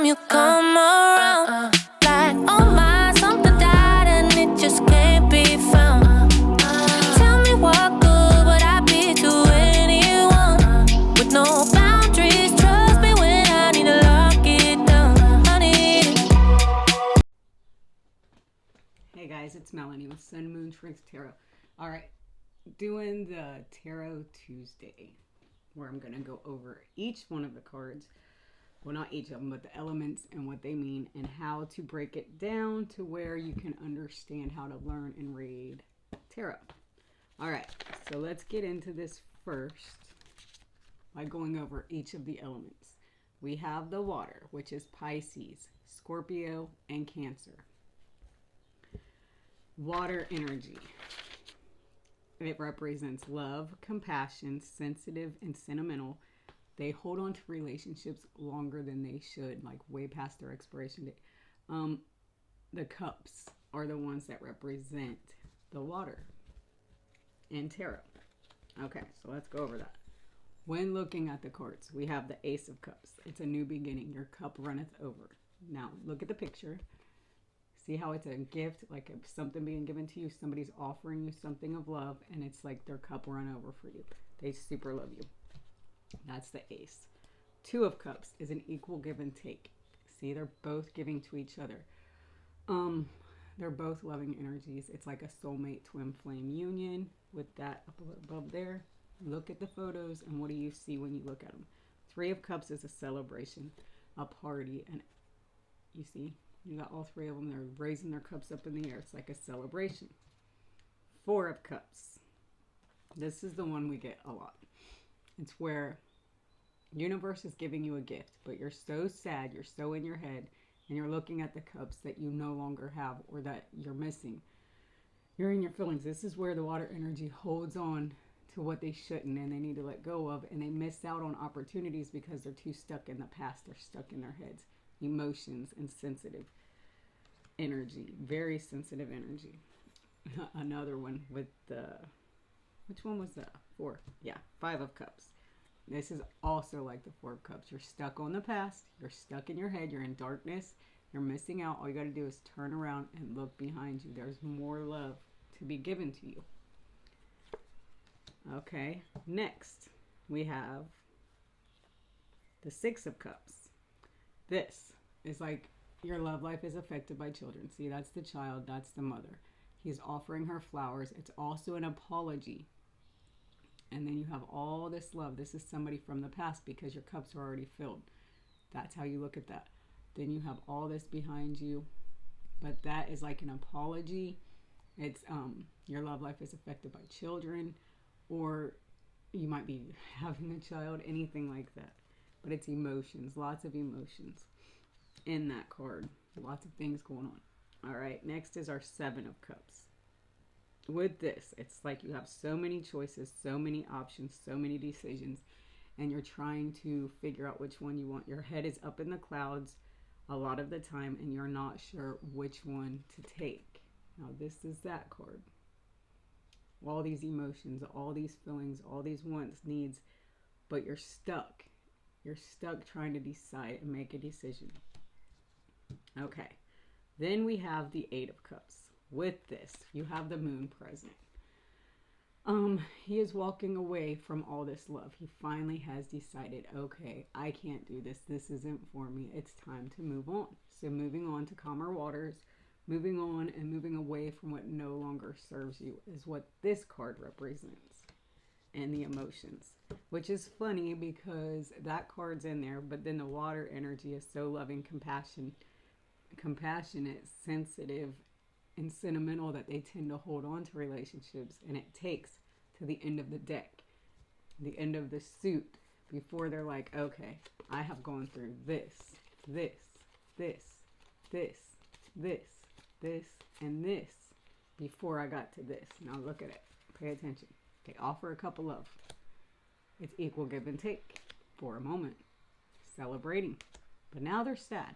time you come around. Like, oh my, something died and it just can't be found. Tell me what good would I be to anyone with no boundaries? Trust me when I need to lock it down. I need it. Hey guys, it's Melanie with Sun Moon Shrinks Tarot. Alright, doing the Tarot Tuesday, where I'm going to go over each one of the cards. Well, not each of them, but the elements and what they mean and how to break it down to where you can understand how to learn and read tarot. Alright, so let's get into this first by going over each of the elements. We have the water, which is Pisces, Scorpio, and Cancer. Water energy. It represents love, compassion, sensitive, and sentimental. They hold on to relationships longer than they should, like way past their expiration date. The cups are the ones that represent the water in tarot. Okay, so let's go over that. When looking at the cards, we have the Ace of Cups. It's a new beginning. Your cup runneth over. Now, look at the picture. See how it's a gift, like something being given to you. Somebody's offering you something of love, and it's like their cup run over for you. They super love you. That's the Ace. Two of Cups is an equal give and take. See, they're both giving to each other. They're both loving energies. It's like a soulmate twin flame union with that up above there. Look at the photos, and what do you see when you look at them? Three of Cups is a celebration, a party, and you see, you got all three of them. They're raising their cups up in the air. It's like a celebration. Four of Cups. This is the one we get a lot. It's where universe is giving you a gift, but you're so sad, you're so in your head, and you're looking at the cups that you no longer have or that you're missing. You're in your feelings. This is where the water energy holds on to what they shouldn't and they need to let go of, and they miss out on opportunities because they're too stuck in the past. They're stuck in their heads. Emotions and sensitive energy. Very sensitive energy. Another one with the... Which one was that? Four. Yeah, Five of Cups. This is also like the Four of Cups. You're stuck on the past. You're stuck in your head. You're in darkness. You're missing out. All you got to do is turn around and look behind you. There's more love to be given to you. Okay, next we have the Six of Cups. This is like your love life is affected by children. See, that's the child. That's the mother. He's offering her flowers. It's also an apology. And then you have all this love. This is somebody from the past because your cups are already filled. That's how you look at that. Then you have all this behind you. But that is like an apology. It's your love life is affected by children, or you might be having a child, anything like that. But it's emotions, lots of emotions in that card. Lots of things going on. All right, next is our Seven of Cups. With this, it's like you have so many choices, so many options, so many decisions, and you're trying to figure out which one you want. Your head is up in the clouds a lot of the time, and you're not sure which one to take. Now, this is that card. All these emotions, all these feelings, all these wants, needs, but you're stuck. You're stuck trying to decide and make a decision. Okay, then we have the Eight of Cups. With this, you have the Moon present. He is walking away from all this love. He finally has decided, okay, I can't do this. This isn't for me. It's time to move on. So moving on to calmer waters, moving on and moving away from what no longer serves you is what this card represents. And the emotions, which is funny because that card's in there, but then the water energy is so loving, compassionate, sensitive, and sentimental that they tend to hold on to relationships, and it takes to the end of the deck, the end of the suit, before they're like, okay, I have gone through this, and this before I got to this. Now look at it. Pay attention. They offer a couple love. It's equal give and take for a moment, celebrating. But now they're sad.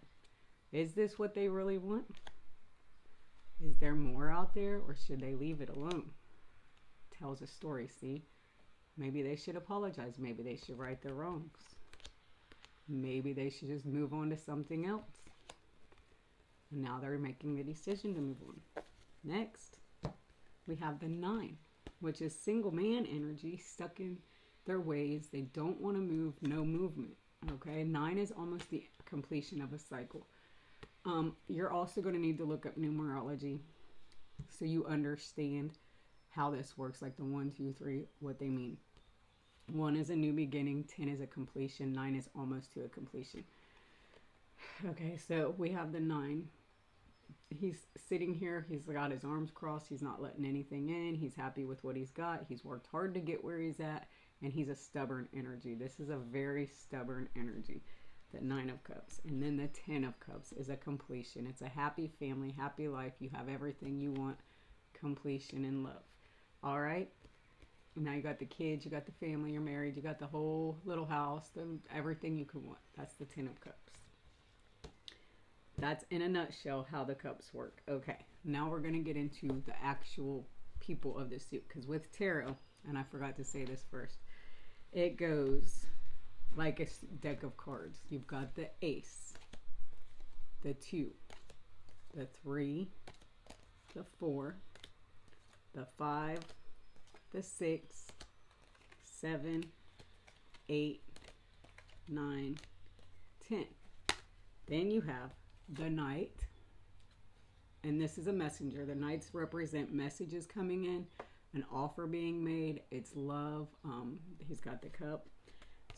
Is this what they really want? Is there more out there, or should they leave it alone? Tells a story, see? Maybe they should apologize. Maybe they should right their wrongs. Maybe they should just move on to something else. And now they're making the decision to move on. Next, we have the 9, which is single man energy, stuck in their ways. They don't want to move, no movement. Okay, 9 is almost the completion of a cycle. You're also going to need to look up numerology so you understand how this works, like the 1, 2, 3, what they mean. 1 is a new beginning, 10 is a completion, 9 is almost to a completion. Okay, so we have the 9. He's sitting here, he's got his arms crossed, he's not letting anything in, he's happy with what he's got, he's worked hard to get where he's at, and he's a stubborn energy. This is a very stubborn energy, the 9 of Cups. And then the 10 of Cups is a completion. It's a happy family, happy life, you have everything you want, completion and love. All right, now you got the kids, you got the family, you're married, you got the whole little house, everything you could want. That's the 10 of Cups. That's in a nutshell how the cups work. Okay, now we're going to get into the actual people of the suit. Because with tarot, and I forgot to say this first, it goes like a deck of cards. You've got the ace, the 2, the 3, the 4, the 5, the 6, 7, 8, 9, 10. Then you have the Knight, and this is a messenger. The Knights represent messages coming in, an offer being made. It's love. He's got the cup.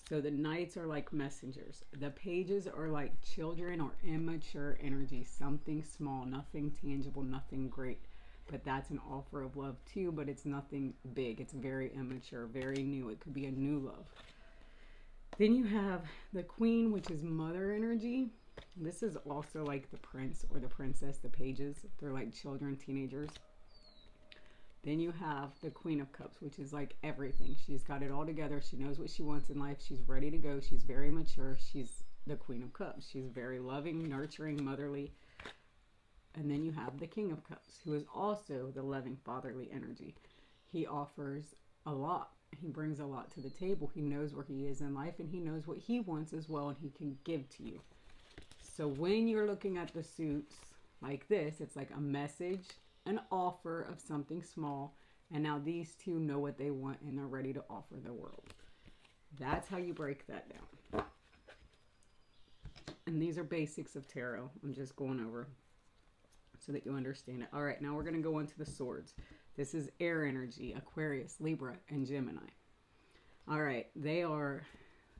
So the Knights are like messengers. The Pages are like children or immature energy, something small, nothing tangible, nothing great. But that's an offer of love too, but it's nothing big. It's very immature, very new. It could be a new love. Then you have the Queen, which is mother energy. This is also like the prince or the princess, the pages. They're like children, teenagers. Then you have the Queen of Cups, which is like everything. She's got it all together. She knows what she wants in life. She's ready to go. She's very mature. She's the Queen of Cups. She's very loving, nurturing, motherly. And then you have the King of Cups, who is also the loving, fatherly energy. He offers a lot. He brings a lot to the table. He knows where he is in life, and he knows what he wants as well, and he can give to you. So when you're looking at the suits like this, it's like a message, an offer of something small, and now these two know what they want, and they're ready to offer the world. That's how you break that down. And these are basics of tarot. I'm just going over so that you understand it. All right, now we're going to go into the swords. This is air energy, Aquarius, Libra, and Gemini. All right, they are...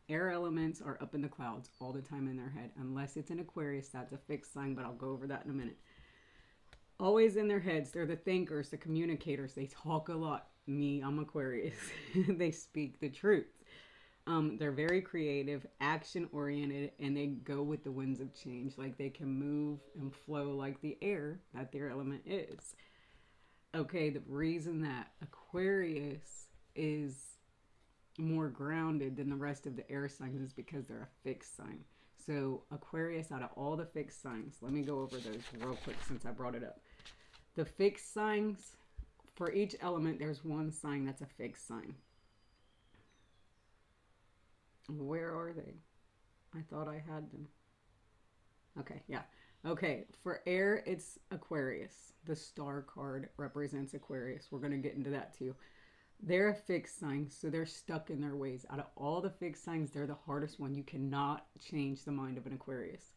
Air elements are up in the clouds all the time in their head. Unless it's an Aquarius, that's a fixed sign, but I'll go over that in a minute. Always in their heads. They're the thinkers, the communicators. They talk a lot. Me, I'm Aquarius. They speak the truth. They're very creative, action-oriented, and they go with the winds of change. Like they can move and flow like the air that their element is. Okay, the reason that Aquarius is more grounded than the rest of the air signs is because they're a fixed sign. So Aquarius, out of all the fixed signs, let me go over those real quick since I brought it up. The fixed signs, for each element, there's one sign that's a fixed sign. Where are they? I thought I had them. Okay, yeah. Okay, for air, it's Aquarius. The star card represents Aquarius. We're going to get into that too. They're a fixed sign, so they're stuck in their ways. Out of all the fixed signs, they're the hardest one. You cannot change the mind of an Aquarius.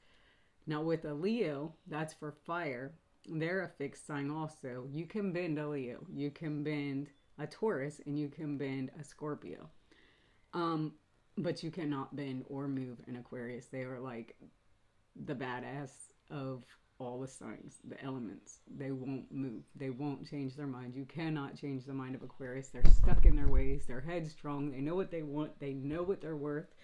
Now with a Leo, that's for fire. They're a fixed sign also. You can bend a Leo. You can bend a Taurus, and you can bend a Scorpio. But you cannot bend or move an Aquarius. They are like the badass of all the signs, the elements. They won't move. They won't change their mind. You cannot change the mind of Aquarius. They're stuck in their ways. They're headstrong. They know what they want. They know what they're worth.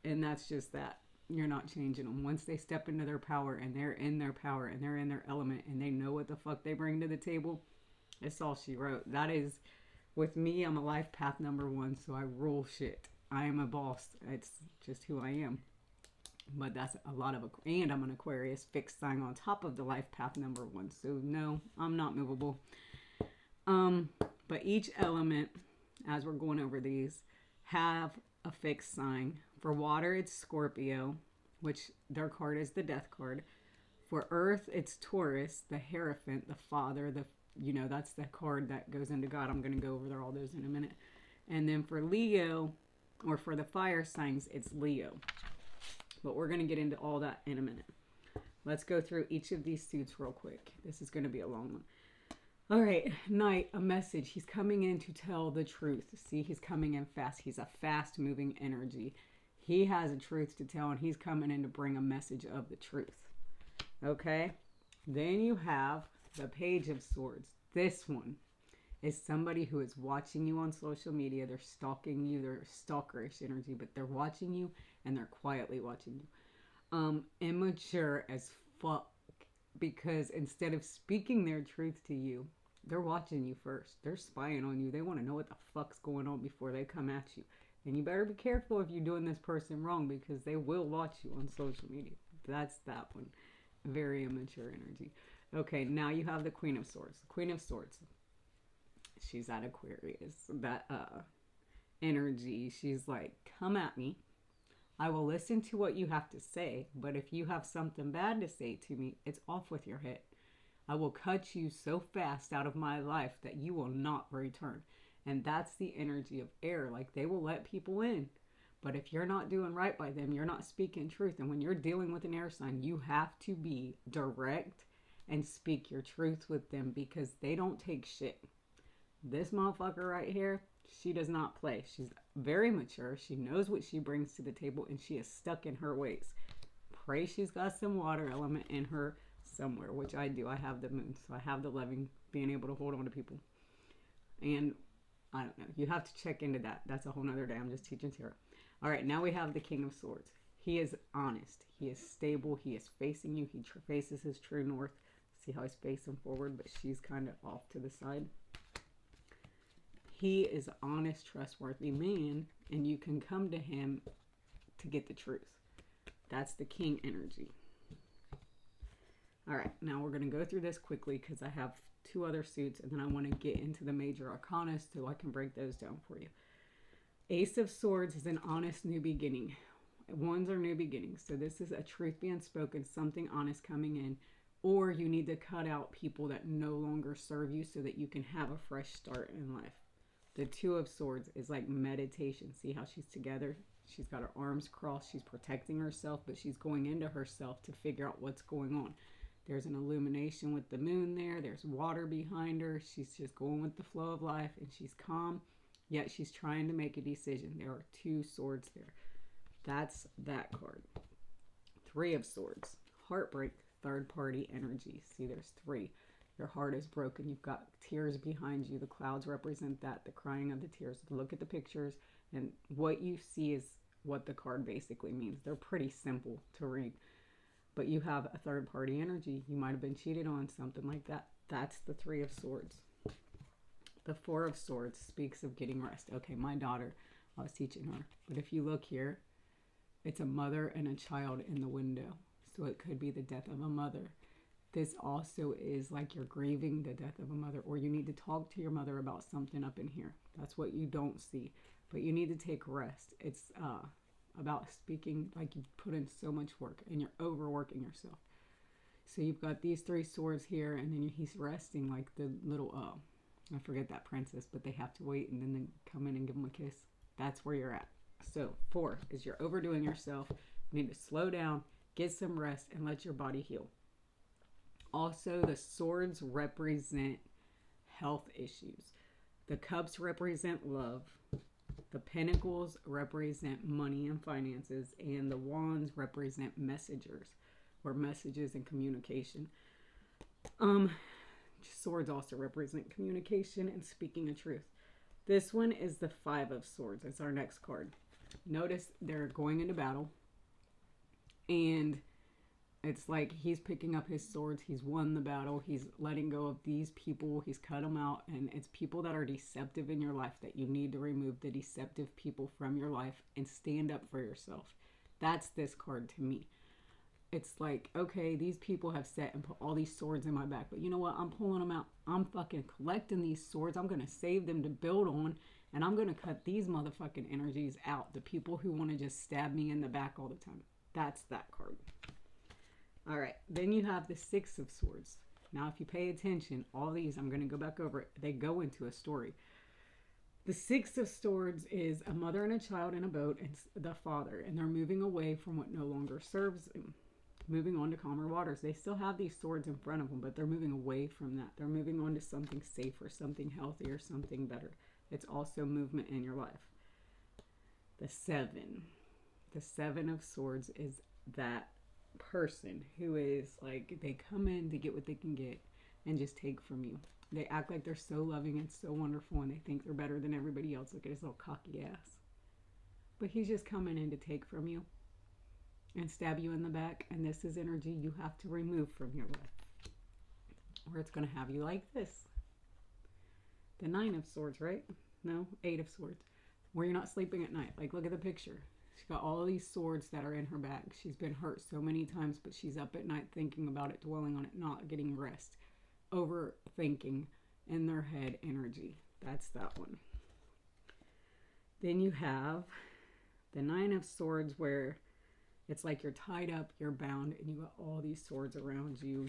And that's just that. You're not changing them. Once they step into their power and they're in their power and they're in their element and they know what the fuck they bring to the table, it's all she wrote. That is, with me, I'm a life path number 1, so I rule shit. I am a boss. It's just who I am. But that's a lot of, and I'm an Aquarius fixed sign on top of the life path number 1. So no, I'm not movable. But each element, as we're going over these, have a fixed sign. For water, it's Scorpio, which their card is the death card. For earth, it's Taurus, the Hierophant, the father, that's the card that goes into God. I'm going to go over all those in a minute. And then for Leo, or for the fire signs, it's Leo. But we're going to get into all that in a minute. Let's go through each of these suits real quick. This is going to be a long one. All right, Knight, a message. He's coming in to tell the truth. See, he's coming in fast. He's a fast-moving energy. He has a truth to tell, and he's coming in to bring a message of the truth. Okay? Then you have the Page of Swords. This one is somebody who is watching you on social media. They're stalking you. They're stalkerish energy, but they're watching you, and they're quietly watching you. Immature as fuck, because instead of speaking their truth to you, they're watching you first. They're spying on you. They want to know what the fuck's going on before they come at you. And you better be careful if you're doing this person wrong, because they will watch you on social media. That's that one. Very immature energy. Okay, now you have the Queen of Swords. The Queen of Swords. She's at Aquarius. That energy. She's like, come at me. I will listen to what you have to say, but if you have something bad to say to me, it's off with your head. I will cut you so fast out of my life that you will not return. And that's the energy of air. Like, they will let people in, but if you're not doing right by them, you're not speaking truth. And when you're dealing with an air sign, you have to be direct and speak your truth with them, because they don't take shit. This motherfucker right here, she does not play. She's very mature. She knows what she brings to the table, and she is stuck in her ways. Pray she's got some water element in her somewhere, which I do. I have the moon, so I have the loving, being able to hold on to people. And I don't know. You have to check into that. That's a whole nother day. I'm just teaching tarot. All right, now we have the King of Swords. He is honest. He is stable. He is facing you. He faces his true north. See how he's facing forward, but she's kind of off to the side. He is an honest, trustworthy man, and you can come to him to get the truth. That's the King energy. All right, now we're going to go through this quickly because I have two other suits, and then I want to get into the major arcana so I can break those down for you. Ace of Swords is an honest new beginning. Ones are new beginnings. So this is a truth being spoken, something honest coming in, or you need to cut out people that no longer serve you so that you can have a fresh start in life. The Two of Swords is like meditation. See how she's together? She's got her arms crossed. She's protecting herself, but she's going into herself to figure out what's going on. There's an illumination with the moon there. There's water behind her. She's just going with the flow of life, and she's calm, yet she's trying to make a decision. There are two swords there. That's that card. Three of Swords. Heartbreak, third party energy. See, there's three. Your heart is broken. You've got tears behind you. The clouds represent that, the crying of the tears. Look at the pictures, and what you see is what the card basically means. They're pretty simple to read. But you have a third party energy. You might have been cheated on, something like that. That's the Three of Swords. The Four of Swords speaks of getting rest. Okay, my daughter, I was teaching her. But if you look here, it's a mother and a child in the window. So it could be the death of a mother. This also is like you're grieving the death of a mother, or you need to talk to your mother about something up in here. That's what you don't see. But you need to take rest. It's about speaking like you put in so much work and you're overworking yourself. So you've got these three swords here, and then he's resting like the little, I forget that princess, but they have to wait and then they come in and give him a kiss. That's where you're at. So 4 is you're overdoing yourself. You need to slow down, get some rest, and let your body heal. Also, the swords represent health issues. The cups represent love. The pentacles represent money and finances. And the wands represent messengers, or messages and communication. Swords also represent communication and speaking a truth. This one is the 5 of Swords. It's our next card. Notice they're going into battle. And it's like he's picking up his swords. He's won the battle. He's letting go of these people. He's cut them out. And it's people that are deceptive in your life that you need to remove the deceptive people from your life and stand up for yourself. That's this card to me. It's like, okay, these people have set and put all these swords in my back. But you know what? I'm pulling them out. I'm fucking collecting these swords. I'm going to save them to build on. And I'm going to cut these motherfucking energies out. The people who want to just stab me in the back all the time. That's that card. All right. Then you have the Six of Swords. Now, if you pay attention, all these, I'm going to go back over it. They go into a story. The Six of Swords is a mother and a child in a boat and the father. And they're moving away from what no longer serves them. Moving on to calmer waters. They still have these swords in front of them, but they're moving away from that. They're moving on to something safer, something healthier, something better. It's also movement in your life. The Seven. The Seven of Swords is that person who is like, they come in to get what they can get and just take from you. They act like they're so loving and so wonderful and they think they're better than everybody else. Look at his little cocky ass. But he's just coming in to take from you and stab you in the back. And this is energy you have to remove from your life, or it's going to have you like this. The Nine of Swords, right? No, Eight of Swords. Where you're not sleeping at night. Like, look at the picture. She's got all these swords that are in her back. She's been hurt so many times, but she's up at night thinking about it, dwelling on it, not getting rest. Overthinking in their head energy. That's that one. Then you have the Nine of Swords, where it's like you're tied up, you're bound, and you got all these swords around you.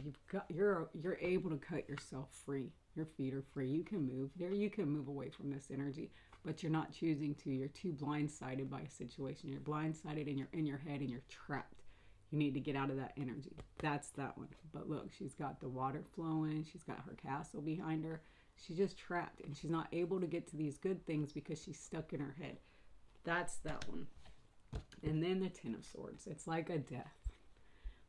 You're able to cut yourself free. Your feet are free. You can move. You can move away from this energy, but you're not choosing to. You're too blindsided by a situation. You're blindsided and you're in your head and you're trapped. You need to get out of that energy. That's that one. But look, she's got the water flowing. She's got her castle behind her. She's just trapped and she's not able to get to these good things because she's stuck in her head. That's that one. And then the Ten of Swords. It's like a death.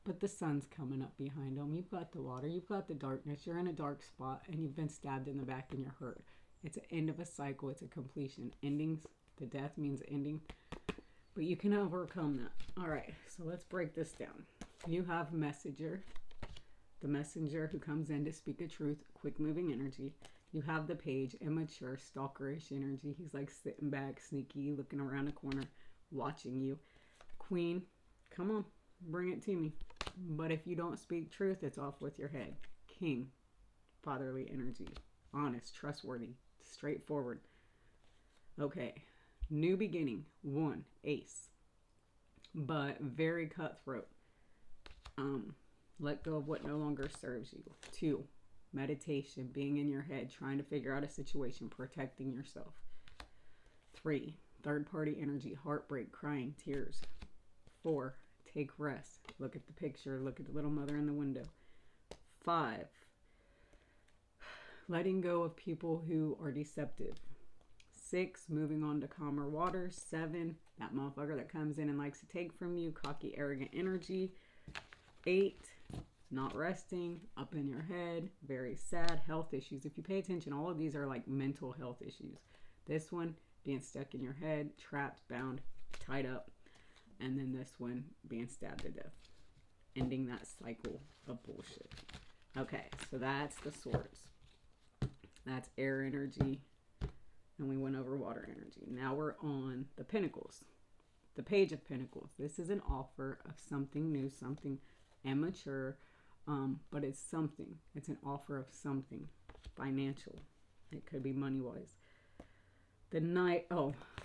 But the sun's coming up behind them. You've got the water. You've got the darkness. You're in a dark spot and you've been stabbed in the back and you're hurt. It's an end of a cycle. It's a completion. Endings. The death means ending. But you can overcome that. All right. So let's break this down. You have Messenger. The messenger who comes in to speak a truth. Quick moving energy. You have the Page. Immature. Stalkerish energy. He's like sitting back. Sneaky. Looking around the corner. Watching you. Queen. Come on. Bring it to me. But if you don't speak truth, it's off with your head. King. Fatherly energy. Honest. Trustworthy. Straightforward. Okay. New beginning. 1. Ace. But very cutthroat. Let go of what no longer serves you. 2. Meditation. Being in your head. Trying to figure out a situation. Protecting yourself. 3. Third party energy. Heartbreak. Crying. Tears. 4. Take rest. Look at the picture. Look at the little mother in the window. 5. Letting go of people who are deceptive. 6. Moving on to calmer waters. 7. That motherfucker that comes in and likes to take from you. Cocky, arrogant energy. 8. Not resting. Up in your head. Very sad. Health issues. If you pay attention, all of these are like mental health issues. This one, being stuck in your head. Trapped, bound, tied up. And then this one, being stabbed to death. Ending that cycle of bullshit. Okay, so that's the swords. That's air energy. And we went over water energy. Now we're on the Pentacles. The Page of Pentacles. This is an offer of something new, something immature, but it's something. It's an offer of something financial. It could be money-wise. The Knight,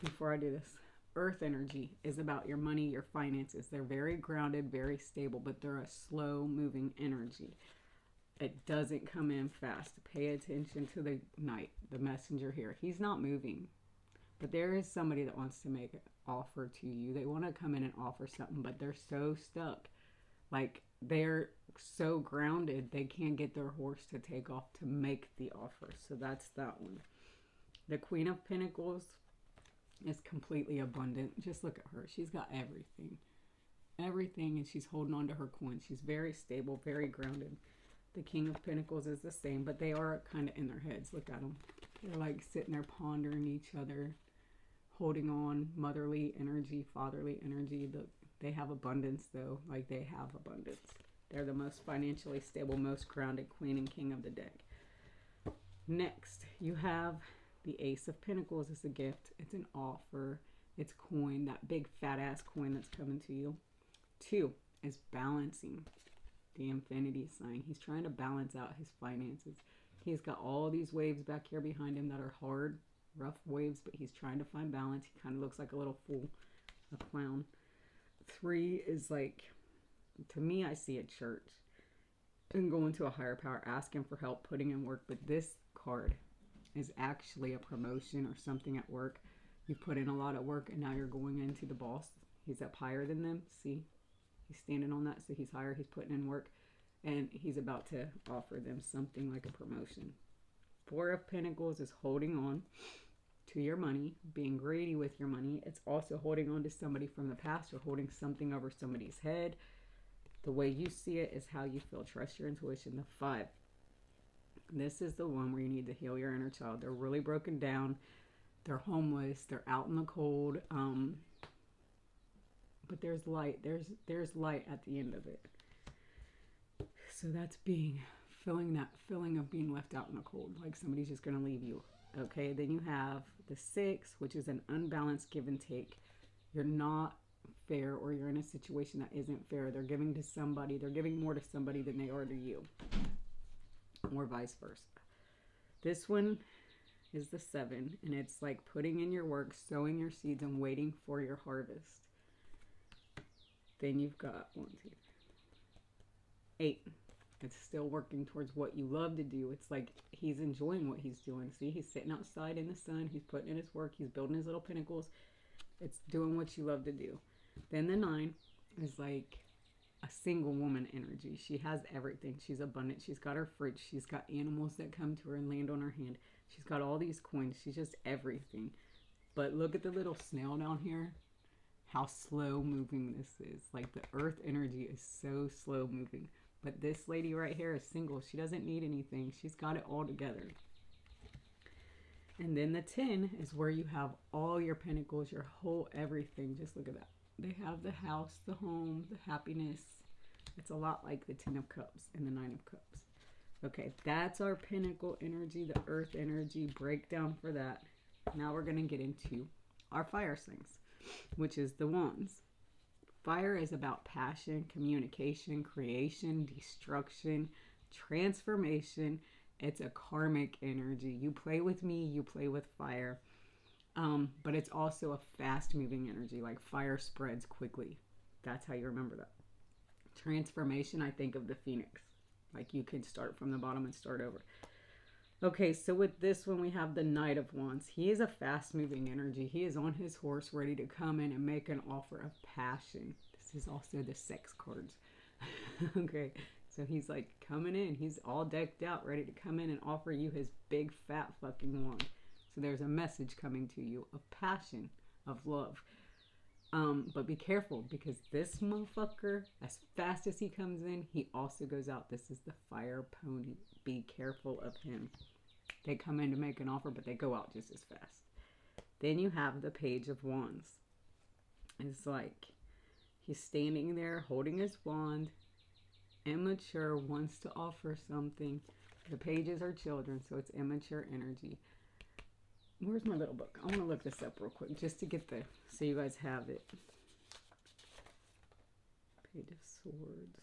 before I do this, Earth energy is about your money, your finances. They're very grounded, very stable, but they're a slow-moving energy. It doesn't come in fast. Pay attention to the Knight, the messenger here. He's not moving, but there is somebody that wants to make an offer to you. They want to come in and offer something, but they're so stuck. Like, they're so grounded, they can't get their horse to take off to make the offer. So that's that one. The Queen of Pentacles is completely abundant. Just look at her. She's got everything. Everything, and she's holding on to her coin. She's very stable, very grounded. The King of Pentacles is the same, but they are kind of in their heads. Look at them. They're like sitting there pondering each other, holding on. Motherly energy, fatherly energy. They have abundance, though. Like, they have abundance. They're the most financially stable, most grounded Queen and King of the deck. Next, you have the Ace of Pentacles. It's a gift. It's an offer. It's coin, that big fat ass coin that's coming to you. 2 is balancing. The infinity sign. He's trying to balance out his finances. He's got all these waves back here behind him that are hard. rough waves, but he's trying to find balance. He kind of looks like a little fool, a clown. 3 is like, to me, I see a church and going to a higher power, asking for help, putting in work. But this card is actually a promotion or something at work. You put in a lot of work and now you're going into the boss. He's up higher than them. See, he's standing on that, so he's higher. He's putting in work and he's about to offer them something like a promotion. 4 of Pentacles is holding on to your money, being greedy with your money. It's also holding on to somebody from the past or holding something over somebody's head. The way you see it is how you feel. Trust your intuition. The 5. This is the one where you need to heal your inner child. They're really broken down. They're homeless. They're out in the cold. But there's light. There's light at the end of it. So that's feeling that feeling of being left out in the cold, like somebody's just going to leave you. Okay, then you have the 6, which is an unbalanced give and take. You're not fair, or you're in a situation that isn't fair. They're giving to somebody. They're giving more to somebody than they are to you, or vice versa. This one is the 7, and it's like putting in your work, sowing your seeds, and waiting for your harvest. Then you've got 1, 2, 8. It's still working towards what you love to do. It's like he's enjoying what he's doing. See, he's sitting outside in the sun. He's putting in his work. He's building his little pinnacles. It's doing what you love to do. Then the 9 is like a single woman energy. She has everything. She's abundant. She's got her fridge. She's got animals that come to her and land on her hand. She's got all these coins. She's just everything. But look at the little snail down here. How slow moving this is. Like the earth energy is so slow moving. But this lady right here is single. She doesn't need anything. She's got it all together. And then the 10 is where you have all your pentacles, your whole everything. Just look at that. They have the house, the home, the happiness. It's a lot like the 10 of Cups and the 9 of Cups. Okay, that's our pentacle energy, the earth energy breakdown for that. Now we're going to get into our fire signs, which is the Wands. Fire is about passion, communication, creation, destruction, transformation. It's a karmic energy. You play with me, you play with fire. But it's also a fast-moving energy, like fire spreads quickly. That's how you remember that. Transformation, I think of the phoenix. Like you can start from the bottom and start over. Okay, so with this one, we have the Knight of Wands. He is a fast-moving energy. He is on his horse, ready to come in and make an offer of passion. This is also the sex cards. Okay, so he's like coming in. He's all decked out, ready to come in and offer you his big, fat fucking wand. So there's a message coming to you of passion, of love. But be careful, because this motherfucker, as fast as he comes in, he also goes out. This is the fire pony. Be careful of him. They come in to make an offer, but they go out just as fast. Then you have the Page of Wands. It's like he's standing there holding his wand, immature, wants to offer something. The pages are children, so it's immature energy. Where's my little book? I want to look this up real quick just to get the, so you guys have it. Page of Swords.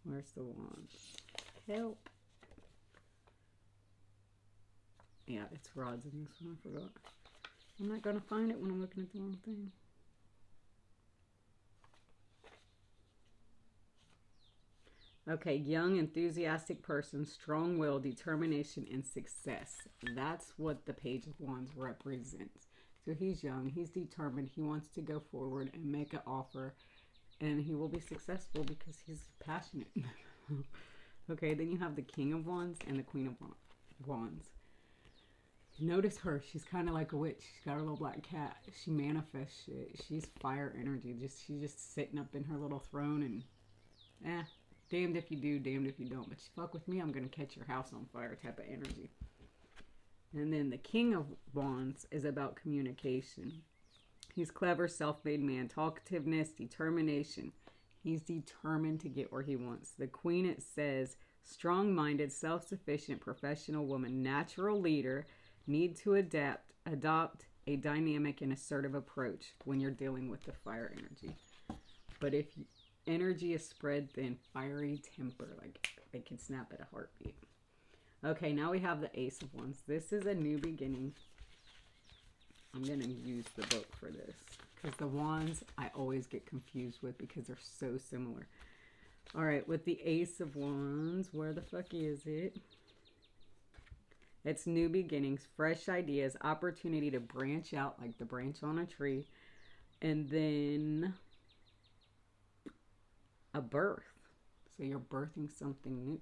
Where's the wand? Help. Yeah, it's rods in this one. I forgot. I'm not going to find it when I'm looking at the wrong thing. Okay, young, enthusiastic person, strong will, determination, and success. That's what the Page of Wands represents. So he's young, he's determined, he wants to go forward and make an offer, and he will be successful because he's passionate. Okay, then you have the King of Wands and the Queen of Wands. Notice her. She's kind of like a witch. She's got her little black cat. She manifests shit. She's fire energy. She's just sitting up in her little throne and damned if you do, damned if you don't. But you fuck with me, I'm going to catch your house on fire type of energy. And then the King of Wands is about communication. He's clever, self-made man, talkativeness, determination. He's determined to get where he wants. The Queen, it says, strong-minded, self-sufficient, professional woman, natural leader, need to adopt a dynamic and assertive approach when you're dealing with the fire energy. But if Energy is spread thin, fiery temper, like they can snap at a heartbeat. Okay, now we have the Ace of Wands. This is a new beginning. I'm going to use the book for this because the wands I always get confused with because they're so similar. All right, with the Ace of Wands, where the fuck is it? It's new beginnings, fresh ideas, opportunity to branch out like the branch on a tree, and then a birth. So you're birthing something new.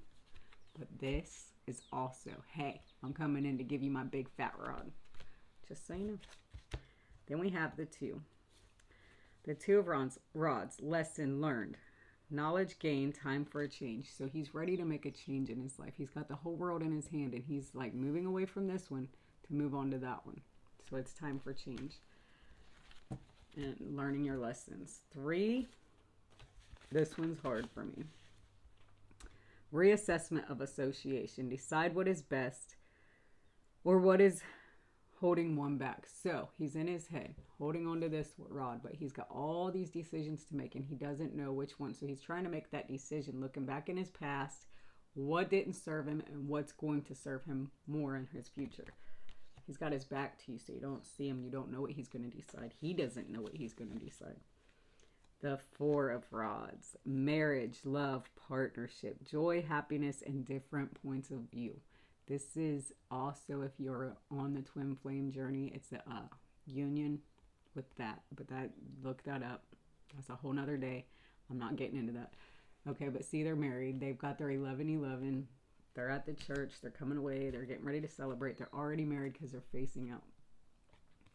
But this is also, hey, I'm coming in to give you my big fat rod. Just so you know. Then we have the two. The Two of Rods, lesson learned. Knowledge gained, time for a change. So he's ready to make a change in his life. He's got the whole world in his hand, and he's like moving away from this one to move on to that one. So it's time for change. And learning your lessons. 3, this one's hard for me. Reassessment of association. Decide what is best or what is holding one back. So he's in his head holding on to this rod, but he's got all these decisions to make and he doesn't know which one. So he's trying to make that decision, looking back in his past, what didn't serve him and what's going to serve him more in his future. He's got his back to you, so you don't see him. You don't know what he's going to decide. He doesn't know what he's going to decide. The Four of Rods. Marriage, love, partnership, joy, happiness, and different points of view. This is also, if you're on the twin flame journey, it's a union with that. But look that up. That's a whole nother day. I'm not getting into that. Okay, but see, they're married. They've got their 11-11. They're at the church. They're coming away. They're getting ready to celebrate. They're already married because they're facing out.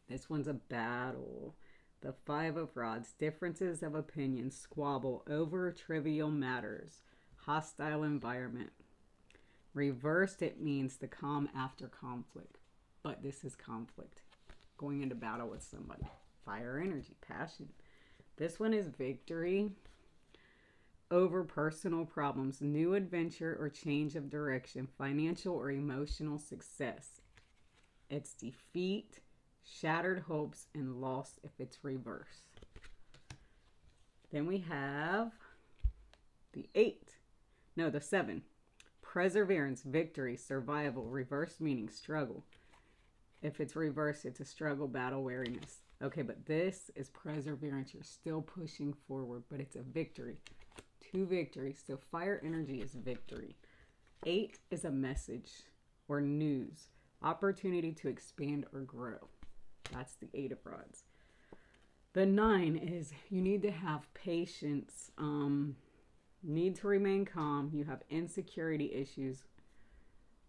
This one's a battle. The Five of Rods. Differences of opinion. Squabble over trivial matters. Hostile environment. Reversed, it means the calm after conflict. But this is conflict. Going into battle with somebody. Fire energy. Passion. This one is victory over personal problems, new adventure or change of direction, financial or emotional success. It's defeat, shattered hopes, and loss if it's reverse. Then we have the 7. Perseverance, victory, survival, reverse meaning struggle. If it's reverse, it's a struggle, battle, weariness. Okay, but this is perseverance. You're still pushing forward, but it's a victory. 2 victories. So fire energy is victory. 8 is a message or news. Opportunity to expand or grow. That's the 8 of Rods. The 9 is you need to have patience. Need to remain calm. You have insecurity issues.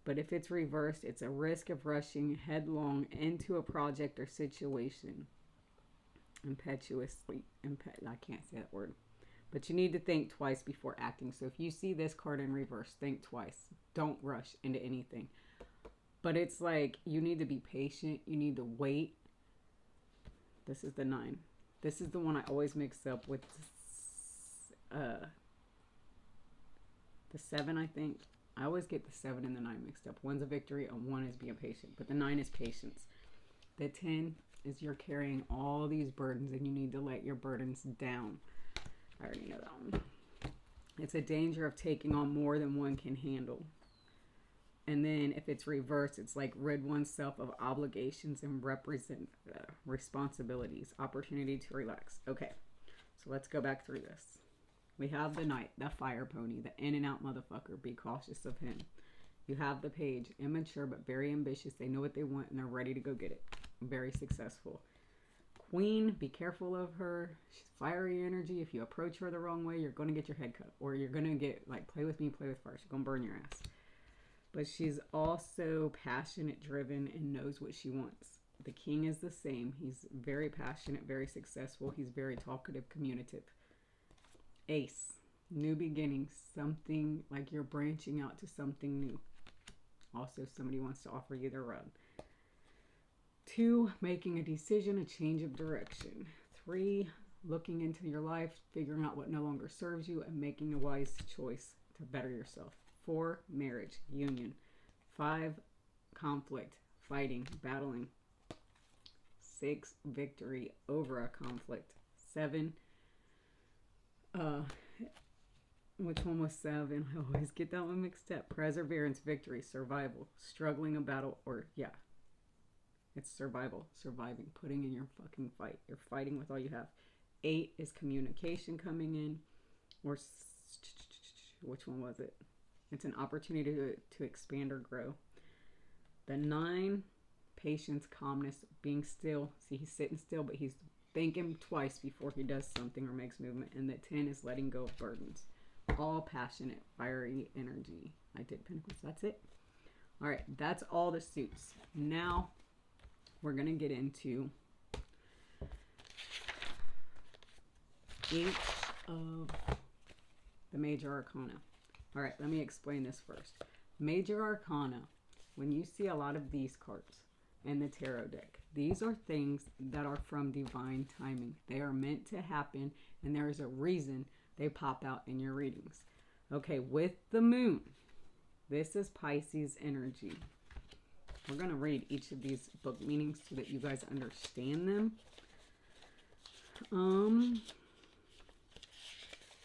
But if it's reversed, it's a risk of rushing headlong into a project or situation. Impetuously. I can't say that word. But you need to think twice before acting. So if you see this card in reverse, think twice. Don't rush into anything. But it's like you need to be patient. You need to wait. This is the 9. This is the one I always mix up with the 7, I think. I always get the 7 and the 9 mixed up. One's a victory and one is being patient. But the 9 is patience. The 10 is you're carrying all these burdens and you need to let your burdens down. I already know that one. It's a danger of taking on more than one can handle. And then if it's reversed, it's like rid oneself of obligations and represent responsibilities. Opportunity to relax. Okay, so let's go back through this. We have the Knight, the fire pony, the in and out motherfucker. Be cautious of him. You have the Page, immature but very ambitious. They know what they want and they're ready to go get it. Very successful. Queen, be careful of her. She's fiery energy. If you approach her the wrong way, you're going to get your head cut. Or you're going to get, like, play with me, play with fire. She's going to burn your ass. But she's also passionate, driven, and knows what she wants. The King is the same. He's very passionate, very successful. He's very talkative, communicative. Ace, new beginnings. Something like you're branching out to something new. Also, somebody wants to offer you their rug. 2, making a decision, a change of direction. 3, looking into your life, figuring out what no longer serves you, and making a wise choice to better yourself. 4, marriage, union. 5, conflict, fighting, battling. 6, victory over a conflict. 7, Which one was 7? I always get that one mixed up. Perseverance, victory, survival, struggling a battle, or yeah, it's survival, surviving, putting in your fucking fight. You're fighting with all you have. 8 is communication coming in, or which one was it? It's an opportunity to expand or grow. The 9, patience, calmness, being still. See, he's sitting still, but he's thinking twice before he does something or makes movement. And the 10 is letting go of burdens. All passionate, fiery energy. I did Pentacles. That's it. All right, that's all the suits. Now we're going to get into each of the major arcana. All right, let me explain this first. Major arcana, when you see a lot of these cards in the tarot deck, these are things that are from divine timing. They are meant to happen, and there is a reason they pop out in your readings. Okay, with the moon, this is Pisces energy. We're going to read each of these book meanings so that you guys understand them.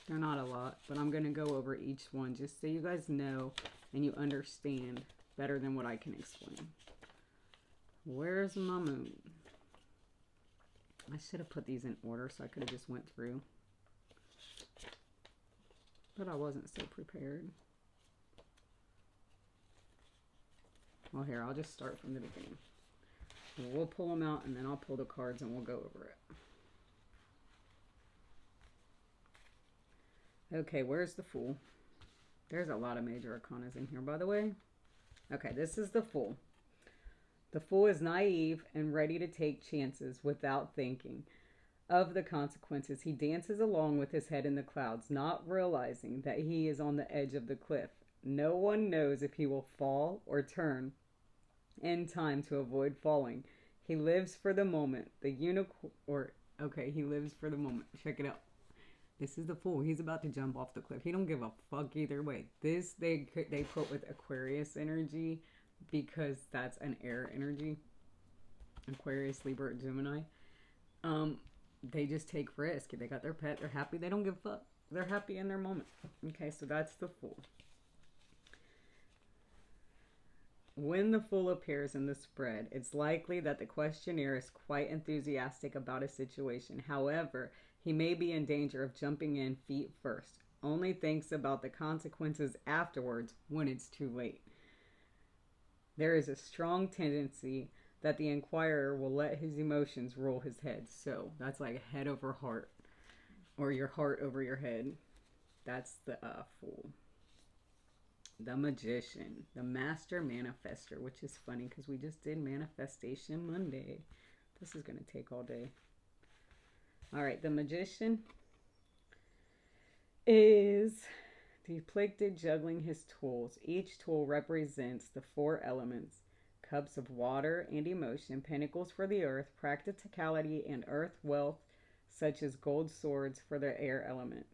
They're not a lot, but I'm going to go over each one just so you guys know and you understand better than what I can explain. Where's my moon? I should have put these in order so I could have just went through. But I wasn't so prepared. Well, here, I'll just start from the beginning. We'll pull them out and then I'll pull the cards and we'll go over it. Okay, where's the Fool? There's a lot of major arcanas in here, by the way. Okay, this is the Fool. The Fool is naive and ready to take chances without thinking of the consequences. He dances along with his head in the clouds, not realizing that he is on the edge of the cliff. No one knows if he will fall or turn in time to avoid falling. He lives for the moment. The unicorn, he lives for the moment. Check it out. This is the Fool. He's about to jump off the cliff. He don't give a fuck either way. This they put with Aquarius energy because that's an air energy. Aquarius, Libra, Gemini. They just take risk. They got their pet. They're happy. They don't give a fuck. They're happy in their moment. Okay, so that's the Fool. When the Fool appears in the spread, it's likely that the questionnaire is quite enthusiastic about a situation. However, he may be in danger of jumping in feet first. Only thinks about the consequences afterwards when it's too late. There is a strong tendency that the inquirer will let his emotions rule his head. So that's like head over heart, or your heart over your head. That's the Fool. The Magician, the Master Manifester, which is funny because we just did Manifestation Monday. This is going to take all day. All right, the Magician is depicted juggling his tools. Each tool represents the 4 elements: cups of water and emotion, pentacles for the earth, practicality and earth wealth, such as gold swords for the air element,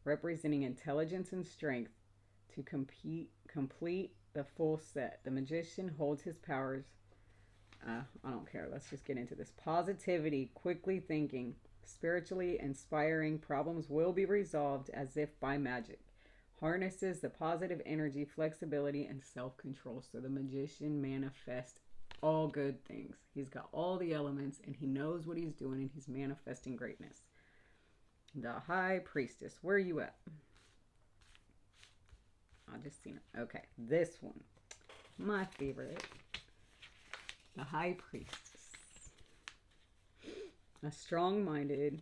representing intelligence and strength to complete the full set. The Magician holds his powers. I don't care. Let's just get into this. Positivity, quickly thinking, spiritually inspiring. Problems will be resolved as if by magic. Harnesses the positive energy, flexibility, and self-control. So the Magician manifests all good things. He's got all the elements and he knows what he's doing and he's manifesting greatness. The High Priestess. Where are you at? I just seen it. Okay, this one. My favorite. The High Priestess. A strong-minded,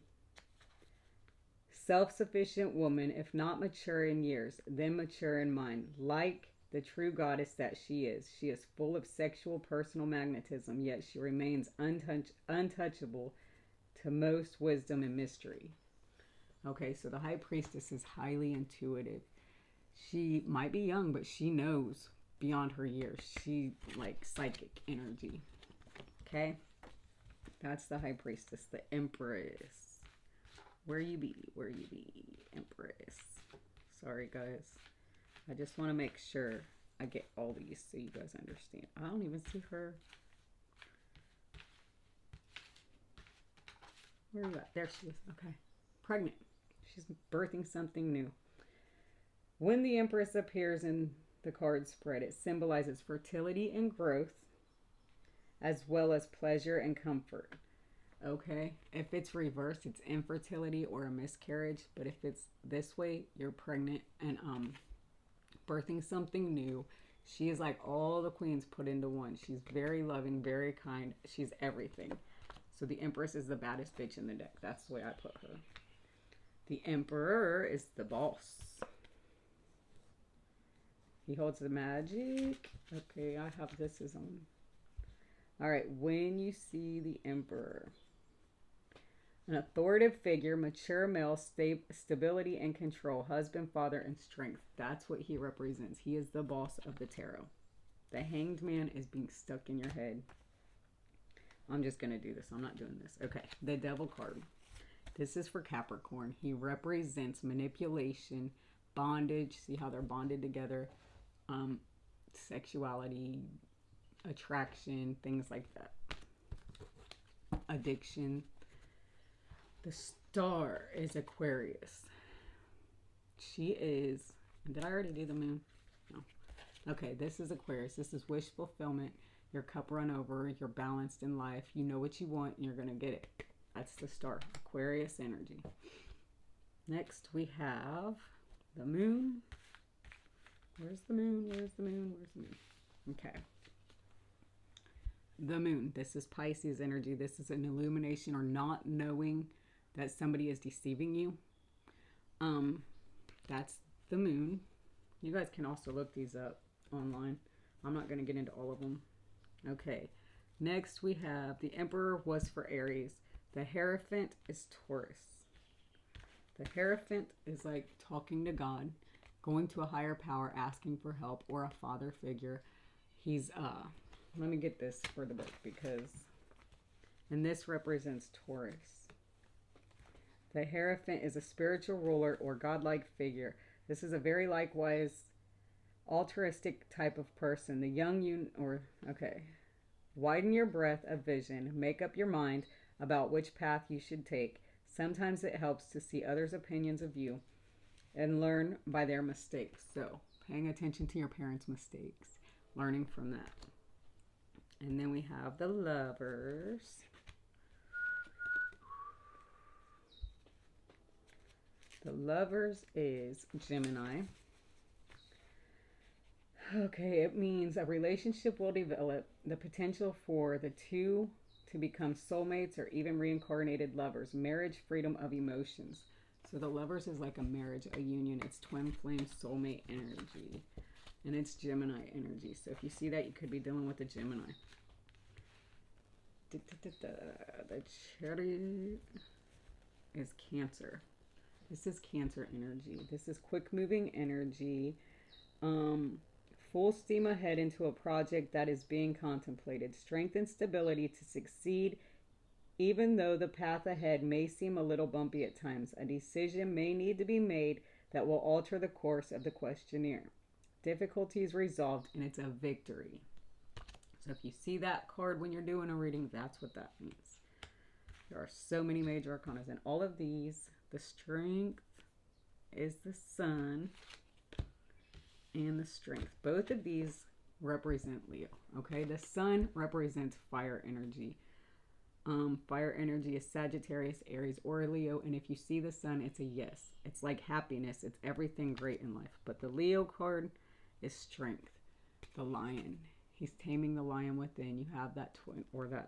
self-sufficient woman, if not mature in years, then mature in mind. Like the true goddess that she is full of sexual personal magnetism, yet she remains untouchable to most wisdom and mystery. Okay, so the High Priestess is highly intuitive. She might be young, but she knows beyond her years. She like psychic energy. Okay? That's the High Priestess. The Empress. Where you be? Where you be? Empress. Sorry, guys. I just want to make sure I get all these so you guys understand. I don't even see her. Where are you at? There she is. Okay. Pregnant. She's birthing something new. When the Empress appears in the card spread, it symbolizes fertility and growth, as well as pleasure and comfort. Okay, if it's reversed, it's infertility or a miscarriage. But if it's this way, you're pregnant and birthing something new. She is like all the queens put into one. She's very loving, very kind. She's everything. So the Empress is the baddest bitch in the deck. That's the way I put her. The Emperor is the boss. He holds the magic. Okay, I have this as on. All right, when you see the Emperor, an authoritative figure, mature male, stability and control, husband, father, and strength. That's what he represents. He is the boss of the tarot. The Hanged Man is being stuck in your head. I'm just going to do this. I'm not doing this. Okay, the Devil card. This is for Capricorn. He represents manipulation, bondage. See how they're bonded together? Sexuality, attraction, things like that. Addiction. The Star is Aquarius. She is... Did I already do the Moon? No. Okay, this is Aquarius. This is wish fulfillment. Your cup run over. You're balanced in life. You know what you want and you're going to get it. That's the Star. Aquarius energy. Next we have the Moon. Where's the Moon? Where's the Moon? Where's the Moon? Okay. The Moon. This is Pisces energy. This is an illumination or not knowing that somebody is deceiving you. That's the Moon. You guys can also look these up online. I'm not going to get into all of them. Okay. Next we have the Emperor was for Aries. The Hierophant is Taurus. The Hierophant is like talking to God, going to a higher power, asking for help, or a father figure. He's let me get this for the book because, and this represents Taurus. The Hierophant is a spiritual ruler or godlike figure. This is a very likewise altruistic type of person. The young widen your breadth of vision. Make up your mind about which path you should take. Sometimes it helps to see others' opinions of you and learn by their mistakes. So, paying attention to your parents' mistakes, learning from that. And then we have the Lovers. The Lovers is Gemini. Okay, it means a relationship will develop the potential for the two to become soulmates or even reincarnated lovers. Marriage, freedom of emotions. So the Lovers is like a marriage, a union. It's twin flame soulmate energy. And it's Gemini energy. So if you see that, you could be dealing with a Gemini. The Chariot is Cancer. This is Cancer energy. This is quick moving energy. Full steam ahead into a project that is being contemplated. Strength and stability to succeed, even though the path ahead may seem a little bumpy at times. A decision may need to be made that will alter the course of the questionnaire. Difficulties resolved, and it's a victory. So if you see that card when you're doing a reading, that's what that means. There are so many major arcana. And all of these, the Strength is the Sun and the Strength. Both of these represent Leo. Okay, the Sun represents fire energy. Fire energy is Sagittarius, Aries, or Leo. And if you see the Sun, it's a yes. It's like happiness. It's everything great in life. But the Leo card is Strength. The Lion. He's taming the lion within. You have that twin, or that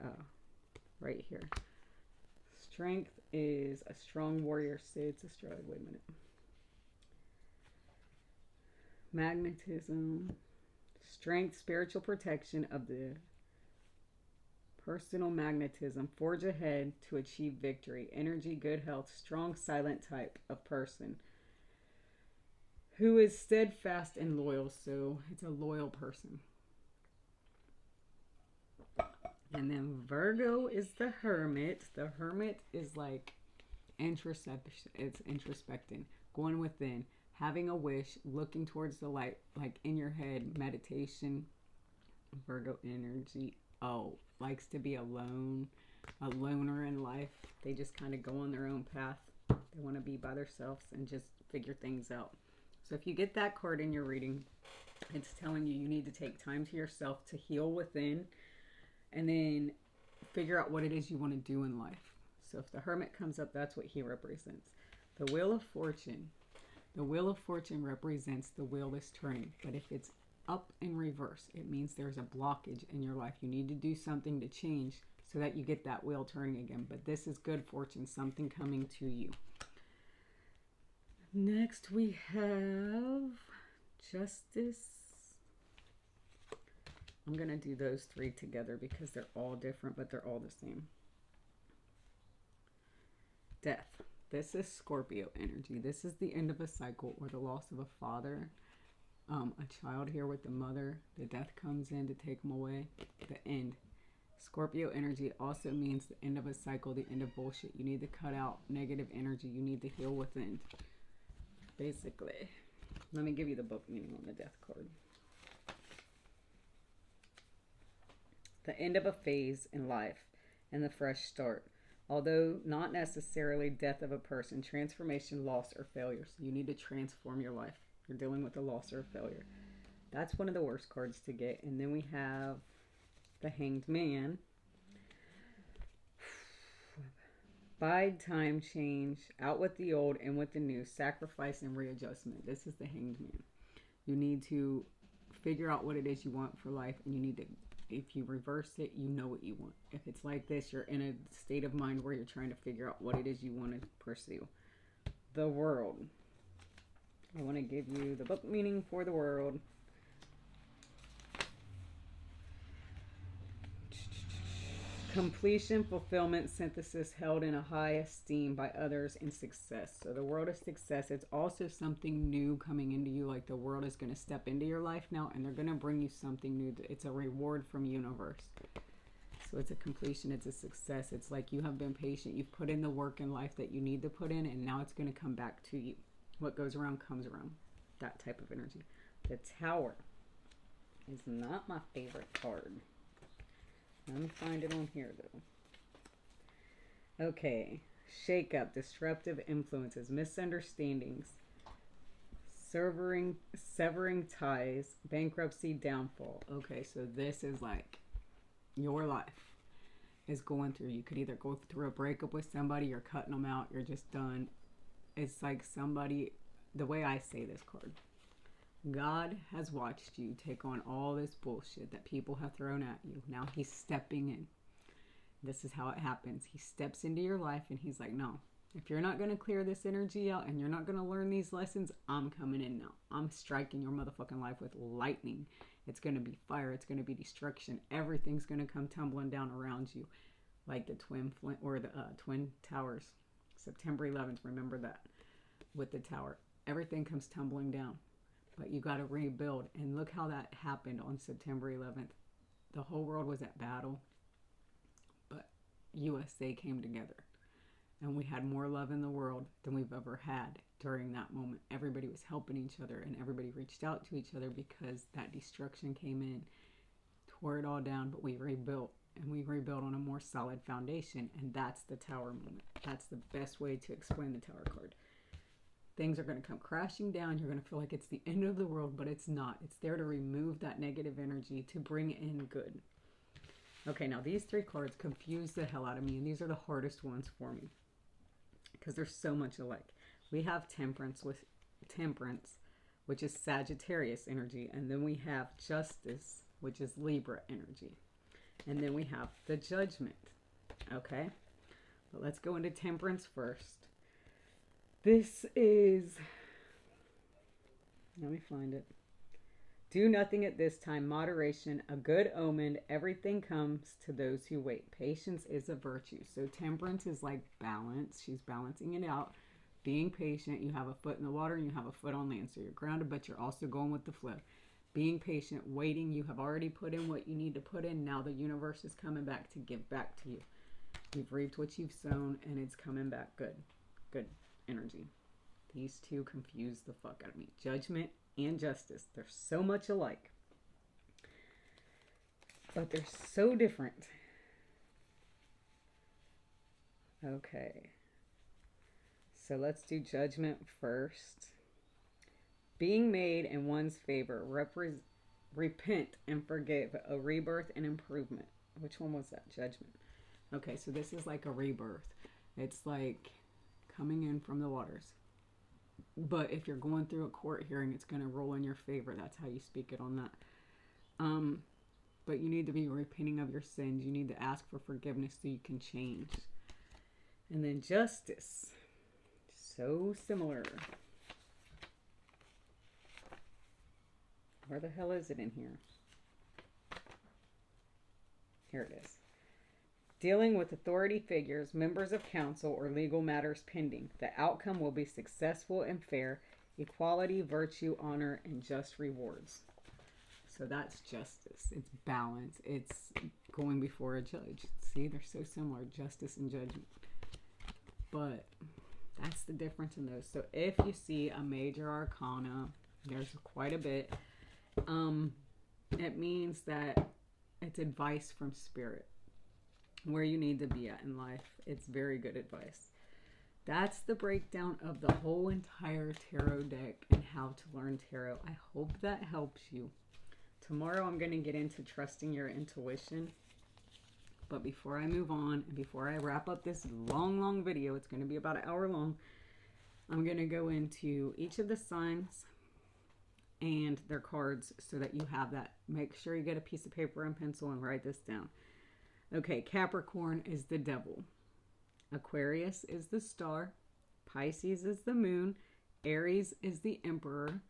right here. Strength is a strong warrior. Sid's Australia. Wait a minute. Magnetism. Strength, spiritual protection of the personal magnetism. Forge ahead to achieve victory. Energy, good health. Strong, silent type of person who is steadfast and loyal. So it's a loyal person. And then Virgo is the Hermit. The Hermit is like introspection. It's introspecting, going within, having a wish, looking towards the light, like in your head, meditation. Virgo energy. Oh, likes to be alone, a loner in life. They just kind of go on their own path. They want to be by themselves and just figure things out. So if you get that card in your reading, it's telling you need to take time to yourself to heal within and then figure out what it is you want to do in life. So if the Hermit comes up, that's what he represents. The Wheel of Fortune. The Wheel of Fortune represents the wheel that's turning. But if it's up in reverse, it means there's a blockage in your life. You need to do something to change so that you get that wheel turning again. But this is good fortune, something coming to you. Next we have Justice. I'm going to do those three together because they're all different, but they're all the same. Death. This is Scorpio energy. This is the end of a cycle or the loss of a father, a child here with the mother. The death comes in to take them away. The end. Scorpio energy also means the end of a cycle, the end of bullshit. You need to cut out negative energy. You need to heal within. Basically. Let me give you the book meaning on the death card. The end of a phase in life and the fresh start. Although not necessarily death of a person, transformation, loss, or failure. So you need to transform your life. You're dealing with a loss or a failure. That's one of the worst cards to get. And then we have the Hanged Man. Bide time, change, out with the old, in with the new, sacrifice and readjustment. This is the Hanged Man. You need to figure out what it is you want for life, and you need to, if you reverse it, you know what you want. If it's like this, you're in a state of mind where you're trying to figure out what it is you want to pursue. The World. I want to give you the book meaning for the World. Completion, fulfillment, synthesis, held in a high esteem by others, and success. So the world of success, it's also something new coming into you. Like the world is going to step into your life now and they're going to bring you something new. It's a reward from universe. So it's a completion, it's a success. It's like you have been patient. You've put in the work in life that you need to put in, and now it's going to come back to you. What goes around comes around. That type of energy. The Tower is not my favorite card. Let me find it on here, though. Okay. Shake-up, disruptive influences, misunderstandings, severing ties, bankruptcy, downfall. Okay, so this is like your life is going through. You could either go through a breakup with somebody, you're cutting them out, you're just done. It's like somebody, the way I say this card, God has watched you take on all this bullshit that people have thrown at you. Now he's stepping in. This is how it happens. He steps into your life and he's like, no, if you're not going to clear this energy out and you're not going to learn these lessons, I'm coming in now. I'm striking your motherfucking life with lightning. It's going to be fire. It's going to be destruction. Everything's going to come tumbling down around you. Like the Twin Towers. September 11th, remember that. With the tower. Everything comes tumbling down. But you got to rebuild. And look how that happened on September 11th. The whole world was at battle. But USA came together. And we had more love in the world than we've ever had during that moment. Everybody was helping each other. And everybody reached out to each other because that destruction came in. Tore it all down. But we rebuilt. And we rebuilt on a more solid foundation. And that's the Tower moment. That's the best way to explain the Tower card. Things are going to come crashing down. You're going to feel like it's the end of the world, but it's not. It's there to remove that negative energy to bring in good. Okay, now these three cards confuse the hell out of me, and these are the hardest ones for me because they're so much alike. We have Temperance, which is Sagittarius energy, and then we have Justice, which is Libra energy, and then we have the Judgment. Okay, but let's go into Temperance first. This is, let me find it. Do nothing at this time. Moderation, a good omen. Everything comes to those who wait. Patience is a virtue. So temperance is like balance. She's balancing it out. Being patient. You have a foot in the water and you have a foot on land. So you're grounded, but you're also going with the flow. Being patient, waiting. You have already put in what you need to put in. Now the universe is coming back to give back to you. You've reaped what you've sown and it's coming back good. Good energy. These two confuse the fuck out of me. Judgment and Justice. They're so much alike. But they're so different. Okay. So let's do Judgment first. being made in one's favor, repent and forgive, a rebirth and improvement. Which one was that? Judgment. Okay, so this is like a rebirth. It's like coming in from the waters. But if you're going through a court hearing, it's going to roll in your favor. That's how you speak it on that. But you need to be repenting of your sins. You need to ask for forgiveness so you can change. And then justice. So similar. Where the hell is it in here? Here it is. Dealing with authority figures, members of council, or legal matters pending. The outcome will be successful and fair. Equality, virtue, honor, and just rewards. So that's justice. It's balance. It's going before a judge. See, they're so similar, justice and judgment. But that's the difference in those. So if you see a major arcana, there's quite a bit. It means that it's advice from spirit. Where you need to be at in life. It's very good advice. That's the breakdown of the whole entire tarot deck and how to learn tarot. I hope that helps you. Tomorrow I'm going to get into trusting your intuition. But before I move on and before I wrap up this long video, it's going to be about an hour long, I'm going to go into each of the signs and their cards so that you have that. Make sure you get a piece of paper and pencil and write this down. Okay, Capricorn is the devil. Aquarius is the star. Pisces is the moon. Aries is the emperor.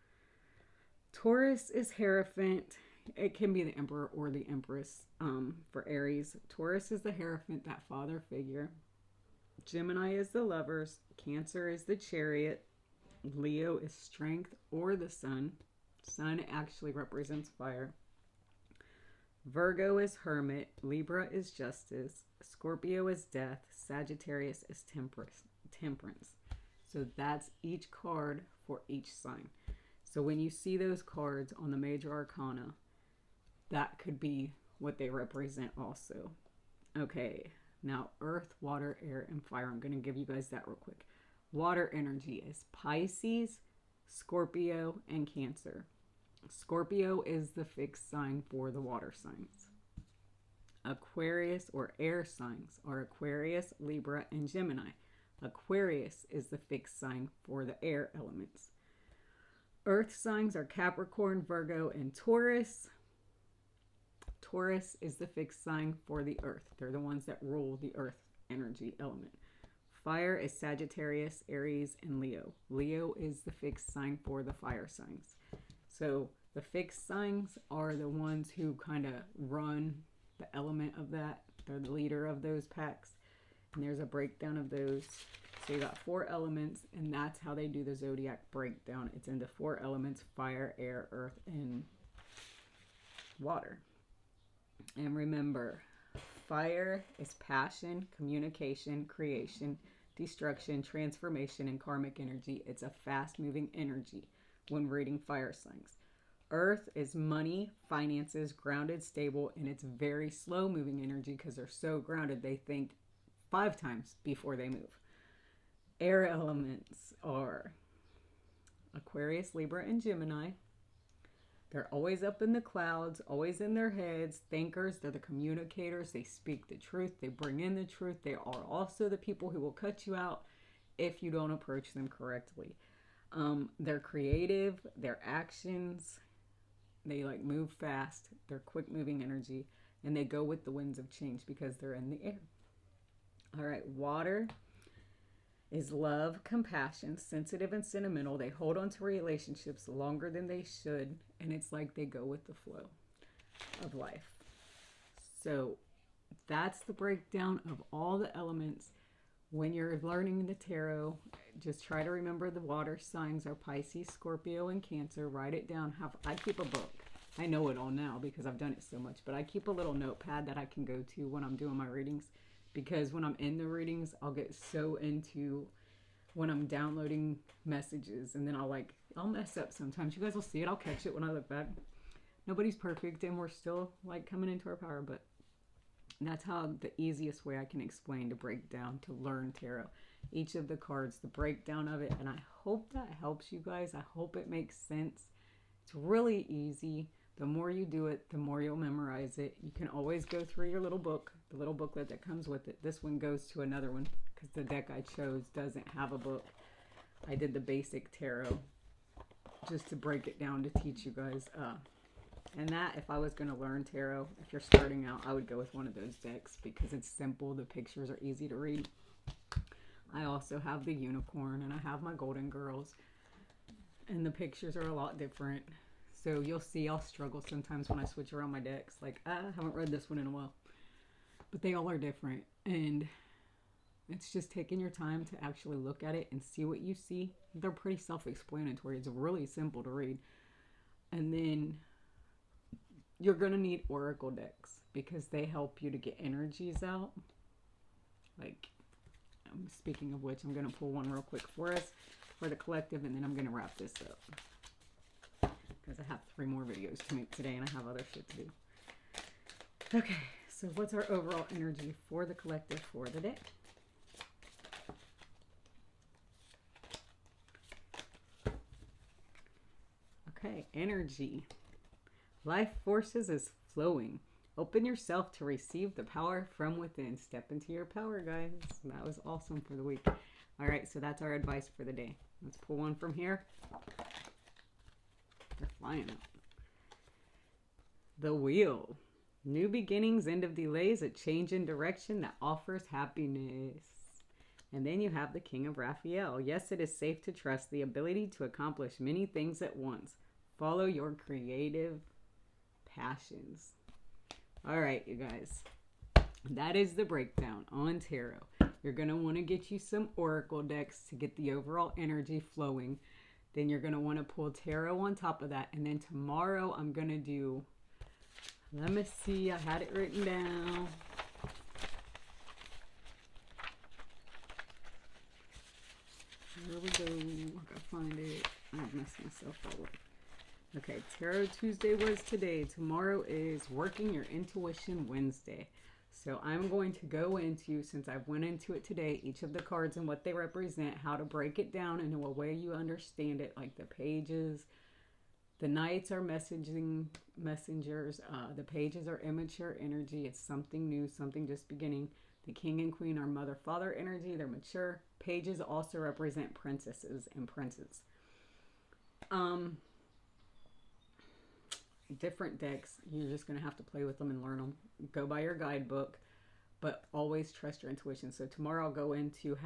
Taurus is Hierophant. It can be the emperor or the empress for Aries. Taurus is the Hierophant, that father figure. Gemini is the lovers. Cancer is the chariot. Leo is strength or the sun. Sun actually represents fire. Virgo is hermit. Libra is justice. Scorpio is death. Sagittarius is temperance. So that's each card for each sign. So when you see those cards on the major arcana, that could be what they represent also. Okay, now earth, water, air, and fire. I'm going to give you guys that real quick. Water energy is Pisces, Scorpio, and Cancer. Scorpio is the fixed sign for the water signs. Aquarius or air signs are Aquarius, Libra, and Gemini. Aquarius is the fixed sign for the air elements. Earth signs are Capricorn, Virgo, and Taurus. Taurus is the fixed sign for the earth. They're the ones that rule the earth energy element. Fire is Sagittarius, Aries, and Leo. Leo is the fixed sign for the fire signs. So the fixed signs are the ones who kind of run the element of that. They're the leader of those packs. And there's a breakdown of those. So you got 4 elements, and that's how they do the zodiac breakdown. It's into 4 elements: fire, air, earth, and water. And remember, fire is passion, communication, creation, destruction, transformation, and karmic energy. It's a fast-moving energy when reading fire signs. Earth is money, finances, grounded, stable, and it's very slow-moving energy because they're so grounded they think 5 times before they move. Air elements are Aquarius, Libra, and Gemini. They're always up in the clouds, always in their heads. Thinkers, they're the communicators. They speak the truth. They bring in the truth. They are also the people who will cut you out if you don't approach them correctly. They're creative. Their actions, they like move fast. They're quick moving energy. And they go with the winds of change because they're in the air. All right, water is love, compassion, sensitive and sentimental. They hold on to relationships longer than they should, and it's like they go with the flow of life. So that's the breakdown of all the elements. When you're learning the tarot, just try to remember the water signs are Pisces, Scorpio, and Cancer. Write it down. I keep a book. I know it all now because I've done it so much, but I keep a little notepad that I can go to when I'm doing my readings. Because when I'm in the readings, I'll get so into when I'm downloading messages, and then I'll mess up sometimes. You guys will see it. I'll catch it when I look back. Nobody's perfect, and we're still like coming into our power, but that's how the easiest way I can explain to break down, to learn tarot. each of the cards, the breakdown of it. And I hope that helps you guys. I hope it makes sense. It's really easy. The more you do it, the more you'll memorize it. You can always go through your little book, the little booklet that comes with it. This one goes to another one because the deck I chose doesn't have a book. I did the basic tarot just to break it down to teach you guys. And that, if I was going to learn tarot, if you're starting out, I would go with one of those decks because it's simple. The pictures are easy to read. I also have the unicorn and I have my golden girls. And the pictures are a lot different. So you'll see I'll struggle sometimes when I switch around my decks. Like, I haven't read this one in a while. But they all are different. And it's just taking your time to actually look at it and see what you see. They're pretty self-explanatory. It's really simple to read. And then you're going to need oracle decks because they help you to get energies out. Like, speaking of which, I'm going to pull one real quick for us for the collective, and then I'm going to wrap this up. Because I have 3 more videos to make today and I have other shit to do. Okay, so what's our overall energy for the collective for the day? Okay, energy. Life forces is flowing. Open yourself to receive the power from within. Step into your power, guys. That was awesome for the week. All right, so that's our advice for the day. Let's pull one from here. They're flying up. The wheel. New beginnings, end of delays, a change in direction that offers happiness. And then you have the King of Raphael. Yes, it is safe to trust the ability to accomplish many things at once. Follow your creative passions. All right, you guys. That is the breakdown on tarot. You're going to want to get you some oracle decks to get the overall energy flowing. Then you're going to want to pull tarot on top of that. And then tomorrow I'm going to do, let me see, I had it written down. Here we go. I gotta find it. I've messed myself all up. Okay, Tarot Tuesday was today. Tomorrow is Working Your Intuition Wednesday. So I'm going to go into, since I went into it today, each of the cards and what they represent, how to break it down into a way you understand it, like the pages. The knights are messengers. The pages are immature energy. It's something new, something just beginning. The king and queen are mother-father energy. They're mature. Pages also represent princesses and princes. Different decks, you're just going to have to play with them and learn them. Go by your guidebook, but always trust your intuition. So tomorrow I'll go into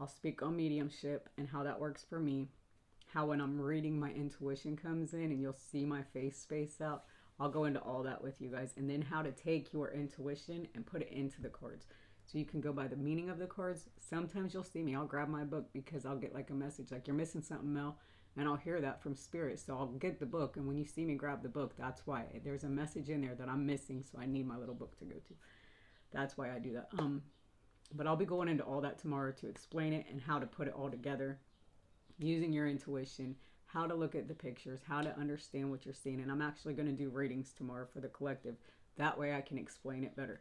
I'll speak on mediumship and how that works for me. How when I'm reading, my intuition comes in and you'll see my face space out. I'll go into all that with you guys. And then how to take your intuition and put it into the cards. So you can go by the meaning of the cards. Sometimes you'll see me, I'll grab my book because I'll get like a message like, you're missing something, Mel. And I'll hear that from spirit. So I'll get the book. And when you see me grab the book, that's why. There's a message in there that I'm missing. So I need my little book to go to. That's why I do that. But I'll be going into all that tomorrow to explain it and how to put it all together. Using your intuition. How to look at the pictures. How to understand what you're seeing. And I'm actually going to do readings tomorrow for the collective. That way I can explain it better.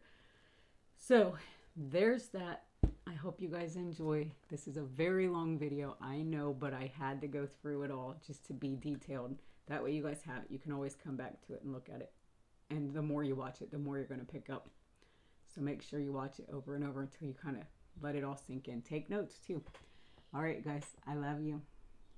So there's that. I hope you guys enjoy. This is a very long video, I know, but I had to go through it all just to be detailed. That way you guys have it. You can always come back to it and look at it. And the more you watch it, the more you're going to pick up. So make sure you watch it over and over until you kind of let it all sink in. Take notes too. All right, guys, I love you.